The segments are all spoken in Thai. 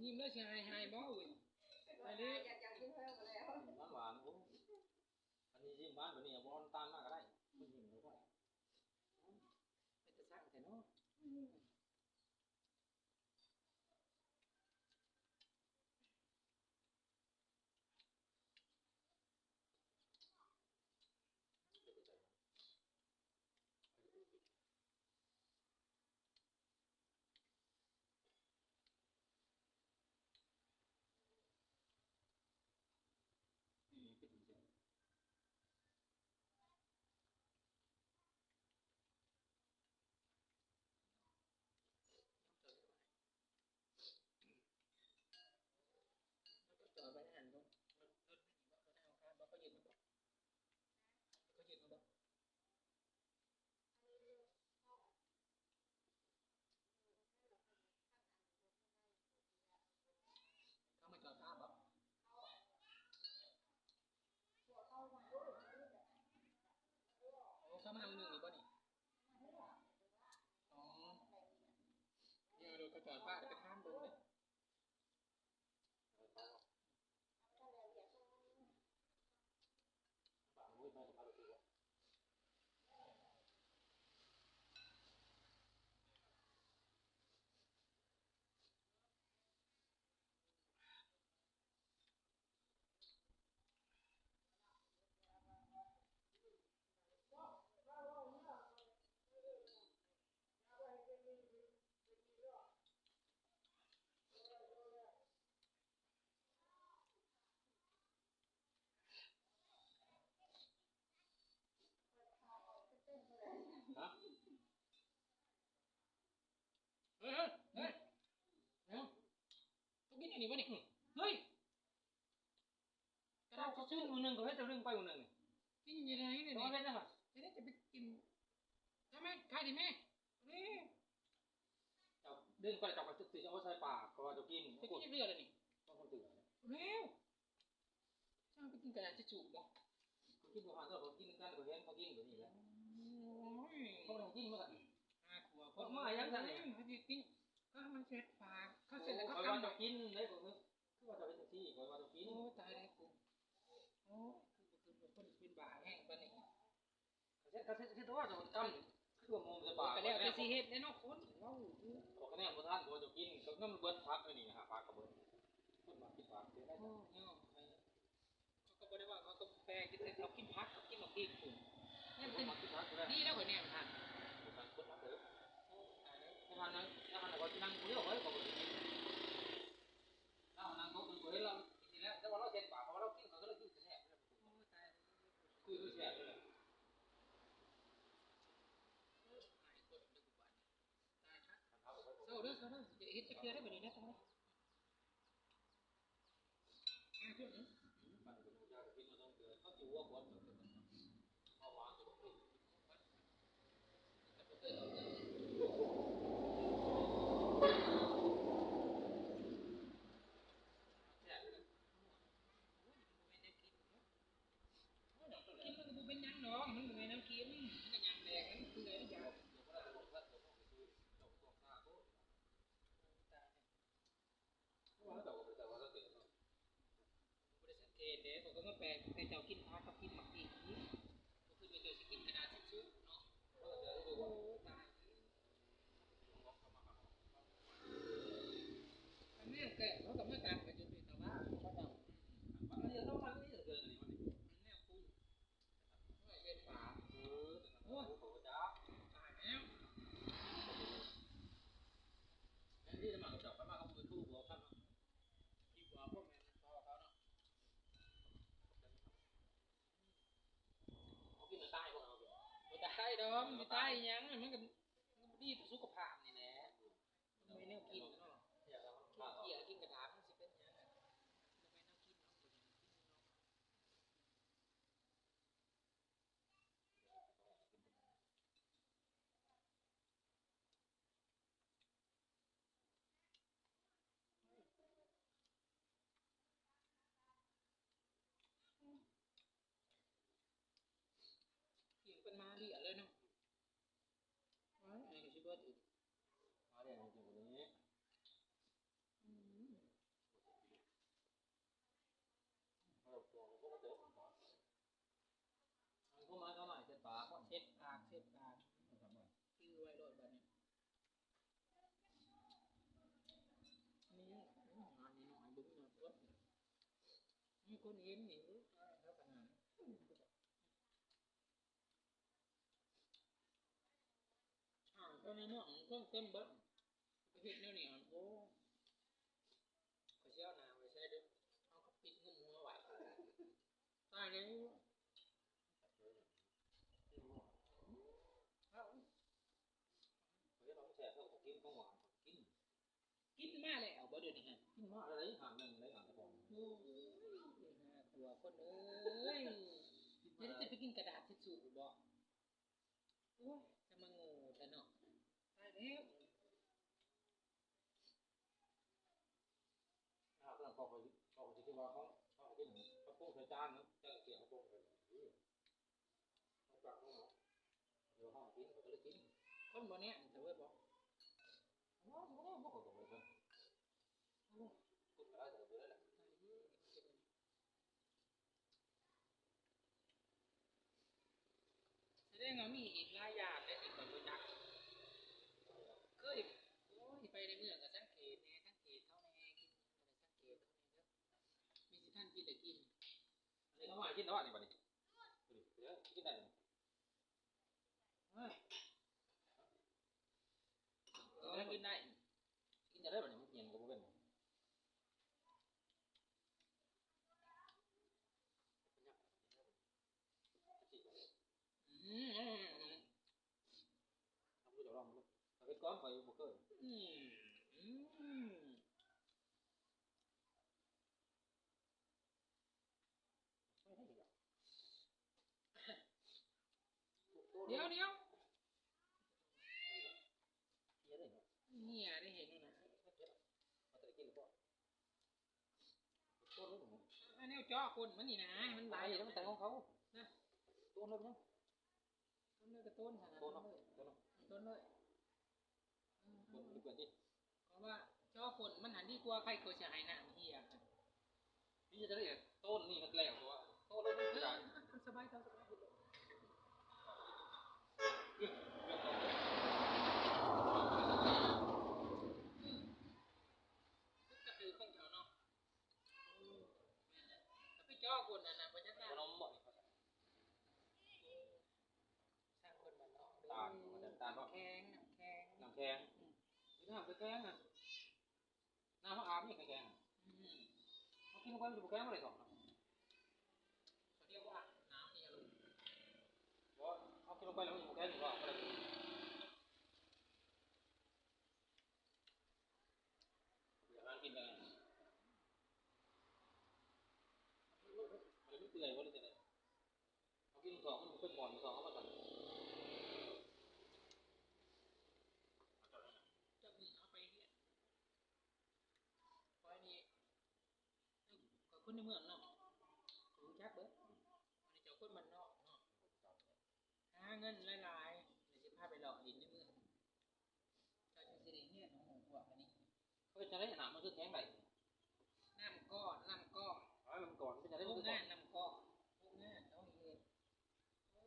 ยิ้มแล้วสิหายบ่อุ้ยไปดิอยากกินเพิ่มมาแล้วหวานโอ้อันนี้ยิ้มบ้านแบบนี้บ่ตามมากก็ได้คนยิ้มก็ได้เป็นตะสั่งแต่เนาะจอดไปหันตรงรถบ่รถทางการบ่เขายืนมาบ่เขายืนมาบ่เขามาจอดตามบ่โอ้เขามาเอาหนึ่งนี่บ่นี่อ๋อเดี๋ยวเขาจอดป้าไปข้ามเบิ่งเลยเฮ้ยเฮ้ยเดี๋ยวต้องกินอันนี้บ่นี่เฮ้ยกระดาษชื่อมือหนึ่งก็ให้จะเรื่องไปมือหนึ่งกินยังไงเนี่ย ตอนนี้นะจะได้จะไปกินใช่ไหมใครดิแม่นี่จับเดินไปจับไปตึกตึกเอาใส่ปากก็จะกินไปกินเรือเลยนี่ต้องคนตื่นเร็วช่างไปกินกระดาษจะจุกบ่เขากินประมาณเท่าเขากินกันเขาเห็นเขากินแบบนี้แหละโอ้ยเขาต้องกินเมื่อไหร่ขวบคนมายังไงเขาจะกินก็มันเสร็จปากเขาเสร็จแล้วเขากำจะกินได้ผมคือว่าจะเป็นที่คอยว่าจะกินโอ้ตายแล้วกูโอ้คือคนเป็นบ่าแห้งปานนี้เขาตัวจะกำคือว่าโมจะปาก ก็แล้วแต่สิเฮ็ดแน่นอนคนเว้าขอคะแนนบ่ทันบ่จะกินก็น้ำเบิดพักเลยนี่ฮะพักกับเบิดคนมากินผักเสียได้โอ้ยเขาก็บ่ได้ว่าเขาก็แปลกินแต่เขากินผักกินหมกอีกคุณเนี่ยเป็นนี่แล้วข่อยแน่ท่านคนมาเถอะถ้าทานนั้นถ้าทานก็นั่งคุยเอาไว้ก็บ่ได้ถ้านั่งก็คุยเราทีแล้วแต่ว่าเราเจ็บปากเพราะเรากินเขาก็เลยกินแซ่บโอ้ตายคือแซ่บเลยเศร้าเด้อเศร้าเด้อจะเฮ็ดจะเคลียร์ได้แบบนี้นะตรงนี้เพื่อนมันเป็นยากินมาต้องเกิดเขาอยู่ว่าคนเอาวางอยู่ที่กินมันก็เป็นยังน้องมันเป็นน้ำกินมันก็ยังแดงมันคืออะไรอย่างเด็กผมก็มาแปลแต่เจ้ากินผักกับกินหมักอีกนี่ก็คือเป็นเจ้าสิกินกระดาษทิชชู่เนาะโอ้ตายอันนี้แกเขากับไม่ต่างกันจนถึงแต่ว่าเขาจะมันจะต้องมันนี่เกินนี่มันนี่มันแนวคุณไม่เป็นฝาโอ้โหจ้าตายแล้วอันนี้จะมาจับไปมาเขามือทูบหัวขั้นเนาะที่หัวพวกแม่พ่อเขาเนาะกินใต้พวกเราบ่ตายดอกมันบ่ตายยังมันก็ดีต่อสุขภาพนี่แหละมันไม่แนวกินเนาะเกี่ยกินกระดาษมันสิเป็นหยังมันไม่แนวกินเนาะเกี่ยงเป็นมาเรียเลยเนาะไอ้ก็สิเบิดอีกมาเรียนจริงๆวันนี้ คนเห็นนี่แล้วขนาดตอนนี้เนาะก็เต็มเบิดเฮ็ดแนวนี้โอ้ก็เสียวหน้าไว้ใช้เด้อเอาก็ปิดงุ้มหัวไว้ตายแล้วเอา เฮ้ยเราแช่เขากินของหวานกิน กินมาแล้วบ่เดี๋ยวนี้ฮะ กินมากอะไรหางหนึ่งอะไรหางกระป๋อง โอ้ยน่ากลัวคนเอ้ยเดี๋ยวจะไปกินกระดาษทิชชู่บ่โอ้ยจะมาโง่แต่เนาะตายแล้ว ก็เขาจะคิดว่าเขากินกระป๋องใส่จานนะจะเกี่ยวกระป๋องเลยเขาปากเขาเดี๋ยวห้องกินเขาก็เลยกิน คนบ่เนี้ยแต่ว่าบ่ อ๋อเขาบอกเขาบอกเลยพูดอะไรแต่เบื่อแล้ว แสดงว่ามีอีกหลายอย่างในที่ข่อยบ่จักเคยโอ้ยไปในเมืองก็สังเกตแหน่สังเกตเท่าแน่กินบ่ได้สังเกตเท่าแน่เด้อมีสิท่านกินได้กิน อันนี้เขามากินแล้วนี่ป่ะนี่เดี๋ยวกินได้ เฮ้ยก็กินได้ กินจะได้ป่ะนี่มันเย็นก็บ่เป็น อืม ทำดูเดี๋ยวลองดูถ้าเป็นก้อนไปบุกเกอร์ อืมอืมเดี๋ยว เยอะเลย เนี่ยได้เห็นนะ มาแต่กินก็ต้นรถผม อันนี้จ่อคนมันนี่นะมันไหล ตายแล้วมันแต่ของเขา นะ ต้นรถมั้ง ต้นเลยกับต้นขนาด ต้น ต้น เนาะ เลย ต้นเนาะ ต้นเลย ต้นดีกว่าที่ เพราะว่าจ่อคนมันหันดีกว่าใครก็จะให้น้ำเฮีย พี่จะได้ต้นนี่นักแหล่ตัวต้นรถมันได้ สบายเขาสบายก็คือของเขาเนาะถ้าไปจ่อคนนั่นนะมันจะ ขนมบ่นี่ สร้างคนมันเนาะ ตาลมันจะตาลบ่ แข็งแข็ง น้ำแข็งนี่น้ำแข็งอ่ะน้ำมะขามนี่แข็งเขากินลงไปมันจะบุกแข็งอะไรสอง เขาเรียกว่าน้ำนี่ลุง ว่าเอากินลงไปแล้วมันจะบุกแข็งอยู่ว่าอะไรอยากกินอะไรมันไม่เปื่อยว่าเลยจะได้เอากินสองมันเป็นหมอนสองเขามาสั่ง จะมีเอาไปเรียนพอยนี่ก็คนในเมืองเนาะรู้จักเบิดวันนี้เจ้าคนมันนอกเนาะหาเงินหลายๆเดี๋ยวจะพาไปหลอกดินในเมืองเจ้าจะสิได้เฮียนของหมู่พวกอันนี้ เขาจะได้หนามันคือแข็งไหล น้ำก้อนน้ำก้อน เอามันก่อนมันจะได้ พ มั วน ก คือก่อง าน นน้ำก้อนพวกงานเอาเฮ็ดตาย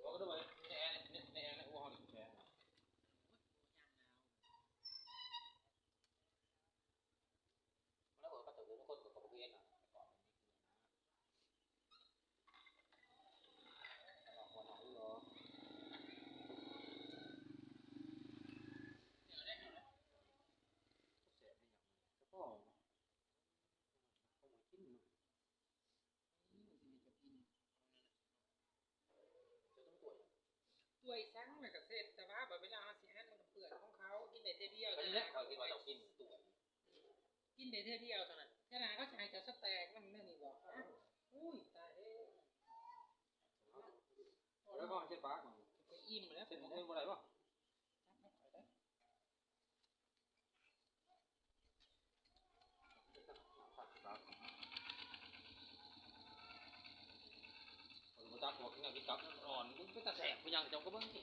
บอกก็ได้ในแอร์ในแอร์ในหัวห้องแข็ง ยามหนาว แล้วก็ตื่นทุกคนกับเวียนอ่ะก่อนนี่คือนะหัวหนาวเหรอ เดี๋ยวได้เอาละ เสียไม่อย่างก็พ่อเขาหมดกิน นี่มันสิมีจะกิน จะต้องป่วย ตัวยซังมันก็เสร็จแต่ว่าแบบเวลาสิอันมันก็เปื่อนของเขากินได้เท่าเดียว ก็นี่แหละเขาคิดว่าเรากินตัว กินได้เท่าเดียวเท่านั้นขนาดเขาใช้จะสแต็กมันนั่นนี่บอกอุ้ยตายเอ้ แล้วก็เช็ดปากมัน ไปอิ่มแล้ว เช็ดมันเป็นอะไรวะผมจับหัวกินอย่างกินกับอ่อนมึงไปตะแสบไปอย่างเจ้าก็เบิ้งสิ